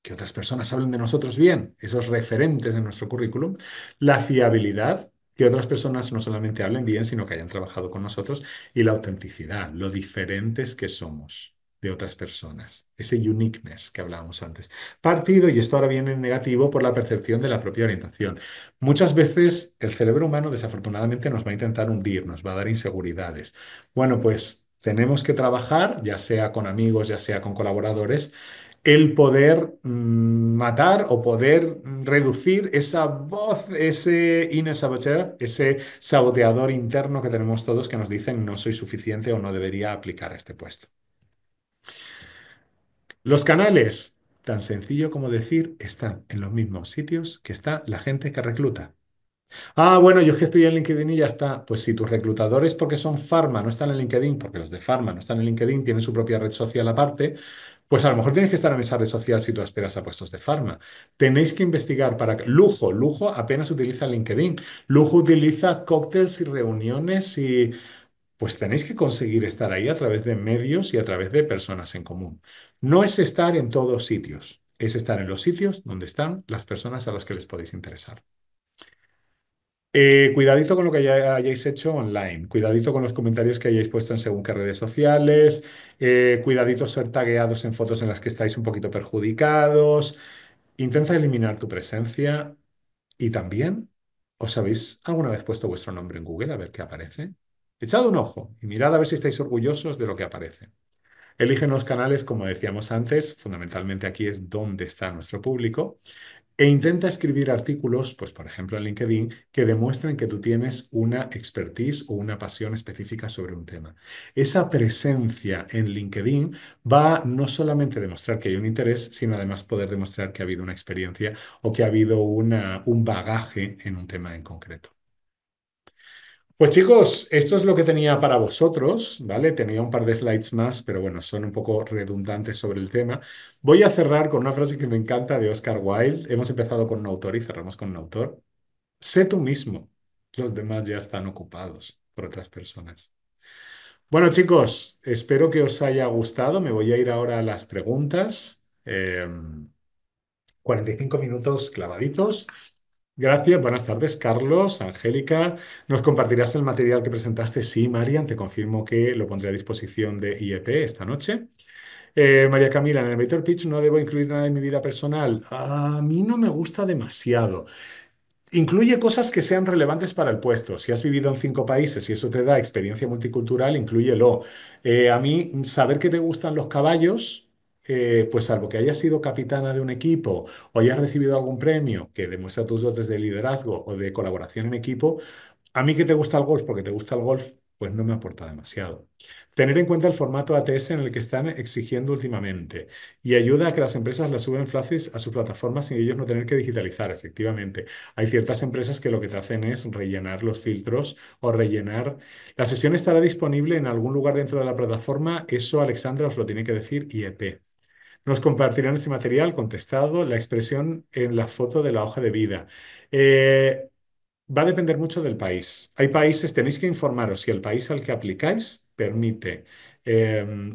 que otras personas hablen de nosotros bien, esos referentes de nuestro currículum, la fiabilidad, que otras personas no solamente hablen bien, sino que hayan trabajado con nosotros, y la autenticidad, lo diferentes que somos de otras personas, ese uniqueness que hablábamos antes. Partido, y esto ahora viene en negativo, por la percepción de la propia orientación. Muchas veces el cerebro humano desafortunadamente nos va a intentar hundir, nos va a dar inseguridades. Bueno, pues tenemos que trabajar, ya sea con amigos, ya sea con colaboradores, el poder matar o poder reducir esa voz, ese inner saboteur, ese saboteador interno que tenemos todos que nos dicen no soy suficiente o no debería aplicar a este puesto. Los canales, tan sencillo como decir, están en los mismos sitios que está la gente que recluta. Ah, bueno, yo es que estoy en LinkedIn y ya está. Pues si tus reclutadores, porque son Pharma, no están en LinkedIn, porque los de Pharma no están en LinkedIn, tienen su propia red social aparte, pues a lo mejor tienes que estar en esa red social si tú aspiras a puestos de Pharma. Tenéis que investigar para... Lujo apenas utiliza LinkedIn. Lujo utiliza cócteles y reuniones y... Pues tenéis que conseguir estar ahí a través de medios y a través de personas en común. No es estar en todos sitios, es estar en los sitios donde están las personas a las que les podéis interesar. Cuidadito con lo que hayáis hecho online, cuidadito con los comentarios que hayáis puesto en según qué redes sociales, cuidadito ser tagueados en fotos en las que estáis un poquito perjudicados. Intenta eliminar tu presencia y también, ¿os habéis alguna vez puesto vuestro nombre en Google a ver qué aparece? Echad un ojo y mirad a ver si estáis orgullosos de lo que aparece. Eligen los canales, como decíamos antes, fundamentalmente aquí es dónde está nuestro público. E intenta escribir artículos, pues por ejemplo en LinkedIn, que demuestren que tú tienes una expertise o una pasión específica sobre un tema. Esa presencia en LinkedIn va no solamente a demostrar que hay un interés, sino además poder demostrar que ha habido una experiencia o que ha habido un bagaje en un tema en concreto. Pues chicos, esto es lo que tenía para vosotros, ¿vale? Tenía un par de slides más, pero bueno, son un poco redundantes sobre el tema. Voy a cerrar con una frase que me encanta de Oscar Wilde. Hemos empezado con un autor y cerramos con un autor. Sé tú mismo. Los demás ya están ocupados por otras personas. Bueno, chicos, espero que os haya gustado. Me voy a ir ahora a las preguntas. 45 minutos clavaditos. Gracias, buenas tardes, Carlos, Angélica. ¿Nos compartirás el material que presentaste? Sí, Marian, te confirmo que lo pondré a disposición de IEP esta noche. María Camila, en el elevator pitch no debo incluir nada de mi vida personal. A mí no me gusta demasiado. Incluye cosas que sean relevantes para el puesto. Si has vivido en 5 países y eso te da experiencia multicultural, inclúyelo. A mí, saber que te gustan los caballos, pues salvo que hayas sido capitana de un equipo o hayas recibido algún premio que demuestra tus dotes de liderazgo o de colaboración en equipo, a mí que te gusta el golf porque te gusta el golf, pues no me aporta demasiado. Tener en cuenta el formato ATS en el que están exigiendo últimamente y ayuda a que las empresas la suben fácil a sus plataformas sin ellos no tener que digitalizar, efectivamente. Hay ciertas empresas que lo que te hacen es rellenar los filtros o rellenar. La sesión estará disponible en algún lugar dentro de la plataforma. Eso, Alexandra, os lo tiene que decir IEP. Nos compartirán ese material contestado, la expresión en la foto de la hoja de vida. Eh, Va a depender mucho del país. Hay países, tenéis que informaros si el país al que aplicáis permite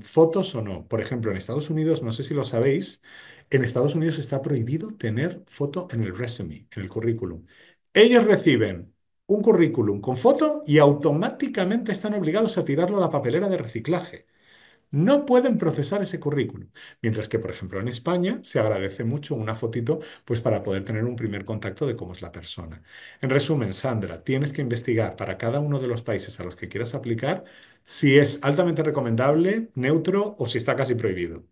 fotos o no. Por ejemplo, en Estados Unidos, no sé si lo sabéis, En Estados Unidos está prohibido tener foto en el resume, en el currículum. Ellos reciben un currículum con foto y automáticamente están obligados a tirarlo a la papelera de reciclaje. No pueden procesar ese currículum. Mientras que, por ejemplo, en España se agradece mucho una fotito, pues para poder tener un primer contacto de cómo es la persona. En resumen, Sandra, tienes que investigar para cada uno de los países a los que quieras aplicar si es altamente recomendable, neutro o si está casi prohibido.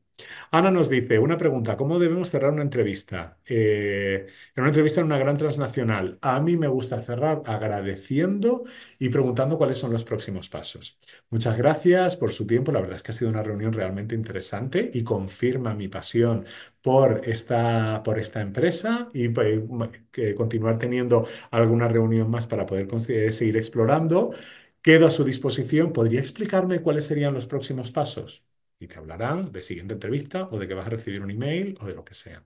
Ana nos dice, una pregunta, ¿cómo debemos cerrar una entrevista? En una entrevista en una gran transnacional, a mí me gusta cerrar agradeciendo y preguntando cuáles son los próximos pasos. Muchas gracias por su tiempo, la verdad es que ha sido una reunión realmente interesante y confirma mi pasión por esta empresa y pues, que continuar teniendo alguna reunión más para poder seguir explorando. Quedo a su disposición. ¿Podría explicarme cuáles serían los próximos pasos? Y te hablarán de siguiente entrevista o de que vas a recibir un email o de lo que sea.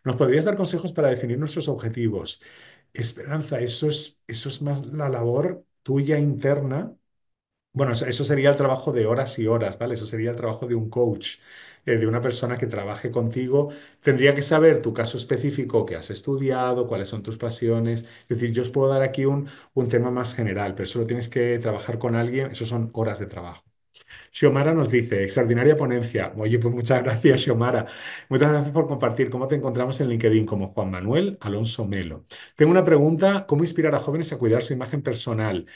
¿Nos podrías dar consejos para definir nuestros objetivos? Esperanza, eso es más la labor tuya interna. Bueno, eso sería el trabajo de horas y horas, ¿vale? Eso sería el trabajo de un coach, de una persona que trabaje contigo. Tendría que saber tu caso específico que has estudiado, cuáles son tus pasiones. Es decir, yo os puedo dar aquí un tema más general, pero eso lo tienes que trabajar con alguien. Eso son horas de trabajo. Xiomara nos dice, extraordinaria ponencia. Oye, pues muchas gracias, Xiomara. Muchas gracias por compartir. ¿Cómo te encontramos en LinkedIn? Como Juan Manuel Alonso Melo. Tengo una pregunta, ¿cómo inspirar a jóvenes a cuidar su imagen personal?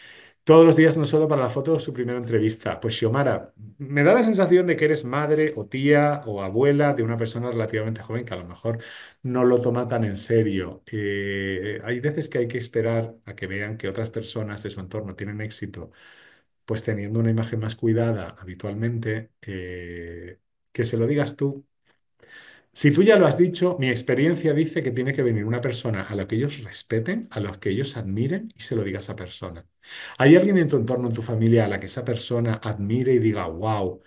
Todos los días, no solo para la foto o su primera entrevista. Pues Xiomara, me da la sensación de que eres madre o tía o abuela de una persona relativamente joven que a lo mejor no lo toma tan en serio. Hay veces que hay que esperar a que vean que otras personas de su entorno tienen éxito pues teniendo una imagen más cuidada habitualmente, que se lo digas tú. Si tú ya lo has dicho, mi experiencia dice que tiene que venir una persona a la que ellos respeten, a los que ellos admiren y se lo diga a esa persona. ¿Hay alguien en tu entorno, en tu familia, a la que esa persona admire y diga, wow?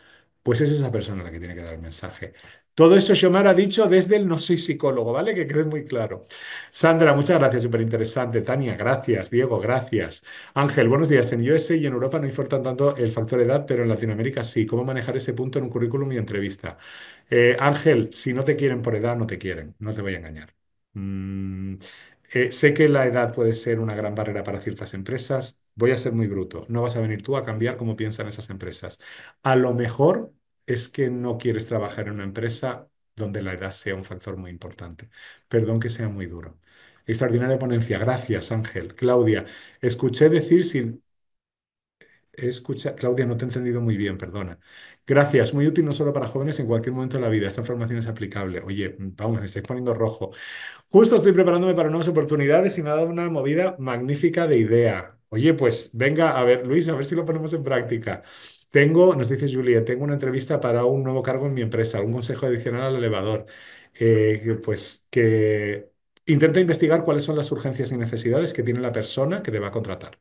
Pues es esa persona la que tiene que dar el mensaje. Todo esto Xiomara ha dicho desde el no soy psicólogo, ¿vale? Que quede muy claro. Sandra, muchas gracias, súper interesante. Tania, gracias. Diego, gracias. Ángel, buenos días. En USA y en Europa no importa tanto el factor edad, pero en Latinoamérica sí. ¿Cómo manejar ese punto en un currículum y entrevista? Ángel, si no te quieren por edad, no te quieren, no te voy a engañar. Mm, sé que la edad puede ser una gran barrera para ciertas empresas. Voy a ser muy bruto. No vas a venir tú a cambiar cómo piensan esas empresas. A lo mejor es que no quieres trabajar en una empresa donde la edad sea un factor muy importante. Perdón que sea muy duro. Extraordinaria ponencia. Gracias, Ángel. Claudia, escuché decir si escucha, Claudia, no te he entendido muy bien, perdona. Gracias, muy útil no solo para jóvenes en cualquier momento de la vida. Esta información es aplicable. Oye, vamos, me estáis poniendo rojo. Justo estoy preparándome para nuevas oportunidades y me ha dado una movida magnífica de idea. Oye, pues venga, a ver, Luis, a ver si lo ponemos en práctica. Nos dice Julia, tengo una entrevista para un nuevo cargo en mi empresa, un consejo adicional al elevador. Pues que intenta investigar cuáles son las urgencias y necesidades que tiene la persona que te va a contratar.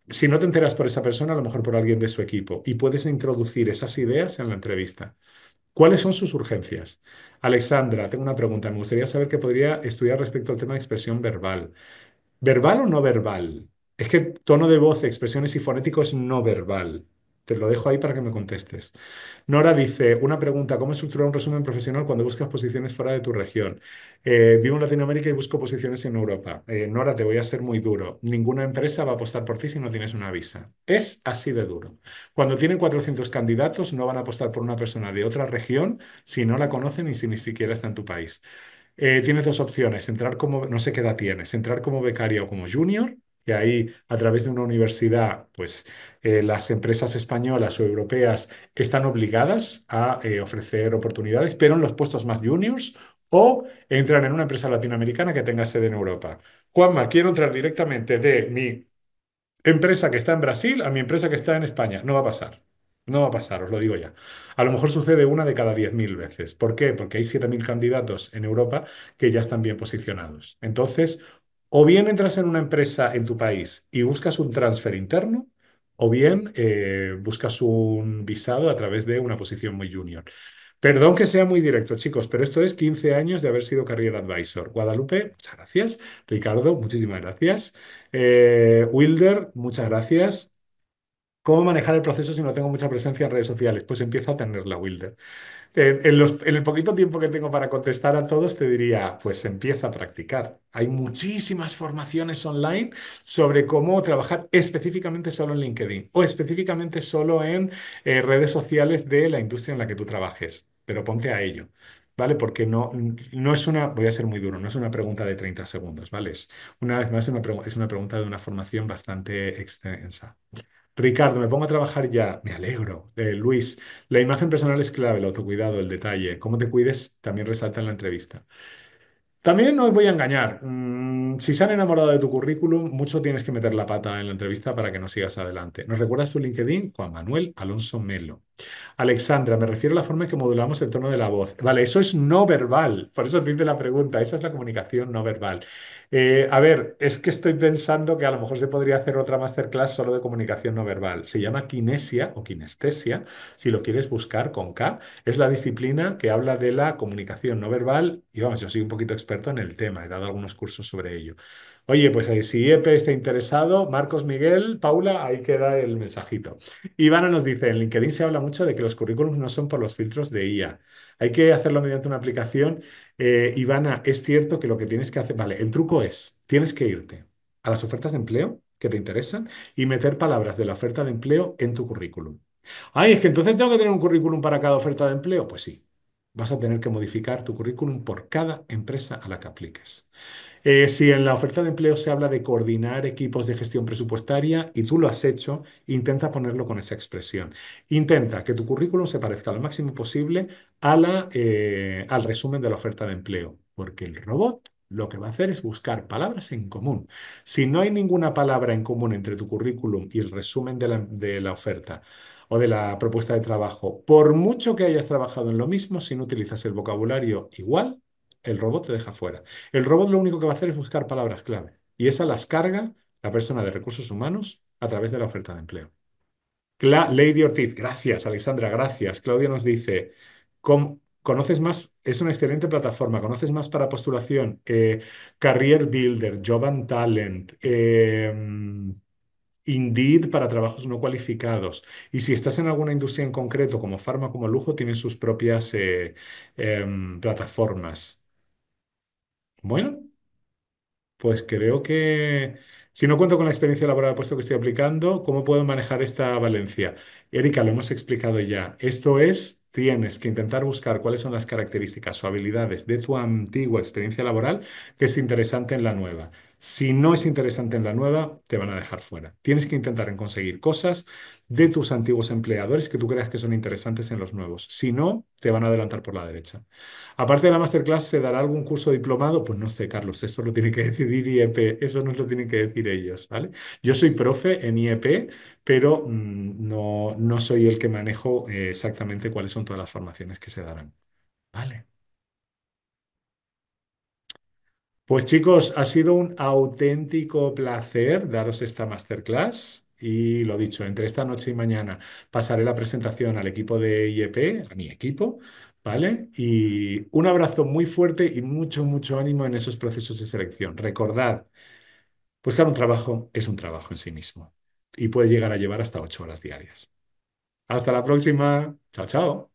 Si no te enteras por esa persona, a lo mejor por alguien de su equipo, y puedes introducir esas ideas en la entrevista. ¿Cuáles son sus urgencias? Alexandra, tengo una pregunta. Me gustaría saber qué podría estudiar respecto al tema de expresión verbal. ¿Verbal o no verbal? Es que tono de voz, expresiones y fonético es no verbal. Te lo dejo ahí para que me contestes. Nora dice, una pregunta, ¿cómo estructurar un resumen profesional cuando buscas posiciones fuera de tu región? Vivo en Latinoamérica y busco posiciones en Europa. Nora, te voy a ser muy duro. Ninguna empresa va a apostar por ti si no tienes una visa. Es así de duro. Cuando tienen 400 candidatos, no van a apostar por una persona de otra región si no la conocen y si ni siquiera está en tu país. Tienes dos opciones, entrar como, no sé qué edad tienes, entrar como becaria o como junior, que ahí a través de una universidad, pues las empresas españolas o europeas están obligadas a ofrecer oportunidades, pero en los puestos más juniors, o entrar en una empresa latinoamericana que tenga sede en Europa. Juanma, quiero entrar directamente de mi empresa que está en Brasil a mi empresa que está en España. No va a pasar. No va a pasar, os lo digo ya. A lo mejor sucede una de cada 10.000 veces. ¿Por qué? Porque hay 7.000 candidatos en Europa que ya están bien posicionados. Entonces, o bien entras en una empresa en tu país y buscas un transfer interno, o bien buscas un visado a través de una posición muy junior. Perdón que sea muy directo, chicos, pero esto es 15 años de haber sido Career Advisor. Guadalupe, muchas gracias. Ricardo, muchísimas gracias. Wilder, muchas gracias. ¿Cómo manejar el proceso si no tengo mucha presencia en redes sociales? Pues empieza a tenerla, Wilder. En el poquito tiempo que tengo para contestar a todos, te diría, pues empieza a practicar. Hay muchísimas formaciones online sobre cómo trabajar específicamente solo en LinkedIn o específicamente solo en redes sociales de la industria en la que tú trabajes, pero ponte a ello. ¿Vale? Porque no es una, voy a ser muy duro, no es una pregunta de 30 segundos, ¿vale? Una vez más, es una pregunta de una formación bastante extensa. Ricardo, me pongo a trabajar ya. Me alegro. Luis, la imagen personal es clave, el autocuidado, el detalle. Cómo te cuides también resalta en la entrevista. También no os voy a engañar. Si se han enamorado de tu currículum, mucho tienes que meter la pata en la entrevista para que no sigas adelante. ¿Nos recuerdas tu LinkedIn? Juan Manuel Alonso Melo. Alexandra, me refiero a la forma en que modulamos el tono de la voz. Vale, eso es no verbal. Por eso te hice la pregunta. Esa es la comunicación no verbal. A ver, es que estoy pensando que a lo mejor se podría hacer otra masterclass solo de comunicación no verbal. Se llama kinesia o kinestesia, si lo quieres buscar con K. Es la disciplina que habla de la comunicación no verbal. Y vamos, yo soy un poquito experto en el tema. He dado algunos cursos sobre ello. Oye, pues si Epe está interesado, Marcos, Miguel, Paula, ahí queda el mensajito. Ivana nos dice, en LinkedIn se habla mucho de que los currículums no son por los filtros de IA. Hay que hacerlo mediante una aplicación. Ivana, es cierto que lo que tienes que hacer, vale, el truco es, tienes que irte a las ofertas de empleo que te interesan y meter palabras de la oferta de empleo en tu currículum. Ay, es que entonces tengo que tener un currículum para cada oferta de empleo. Pues sí, vas a tener que modificar tu currículum por cada empresa a la que apliques. Si en la oferta de empleo se habla de coordinar equipos de gestión presupuestaria y tú lo has hecho, intenta ponerlo con esa expresión. Intenta que tu currículum se parezca lo máximo posible al resumen de la oferta de empleo, porque el robot lo que va a hacer es buscar palabras en común. Si no hay ninguna palabra en común entre tu currículum y el resumen de la oferta o de la propuesta de trabajo, por mucho que hayas trabajado en lo mismo, si no utilizas el vocabulario igual, el robot te deja fuera. El robot lo único que va a hacer es buscar palabras clave y esas las carga la persona de recursos humanos a través de la oferta de empleo. Lady Ortiz, gracias. Alexandra, gracias. Claudia nos dice, ¿conoces más? Es una excelente plataforma. ¿Conoces más para postulación? Career Builder, Job and Talent, Indeed para trabajos no cualificados. Y si estás en alguna industria en concreto, como farma, como lujo, tienen sus propias plataformas. Bueno. Pues creo que si no cuento con la experiencia laboral al puesto que estoy aplicando, ¿cómo puedo manejar esta valencia? Erika, lo hemos explicado ya. Esto es, tienes que intentar buscar cuáles son las características o habilidades de tu antigua experiencia laboral que es interesante en la nueva. Si no es interesante en la nueva, te van a dejar fuera. Tienes que intentar en conseguir cosas de tus antiguos empleadores que tú creas que son interesantes en los nuevos. Si no, te van a adelantar por la derecha. Aparte de la masterclass, ¿se dará algún curso diplomado? Pues no sé, Carlos, eso lo tiene que decidir IEP, eso no lo tienen que decir ellos, ¿vale? Yo soy profe en IEP, pero no soy el que manejo exactamente cuáles son todas las formaciones que se darán, ¿vale? Pues chicos, ha sido un auténtico placer daros esta masterclass y lo dicho, entre esta noche y mañana pasaré la presentación al equipo de IEP, a mi equipo, ¿vale? Y un abrazo muy fuerte y mucho, mucho ánimo en esos procesos de selección. Recordad, buscar un trabajo es un trabajo en sí mismo y puede llegar a llevar hasta 8 horas diarias. Hasta la próxima. Chao, chao.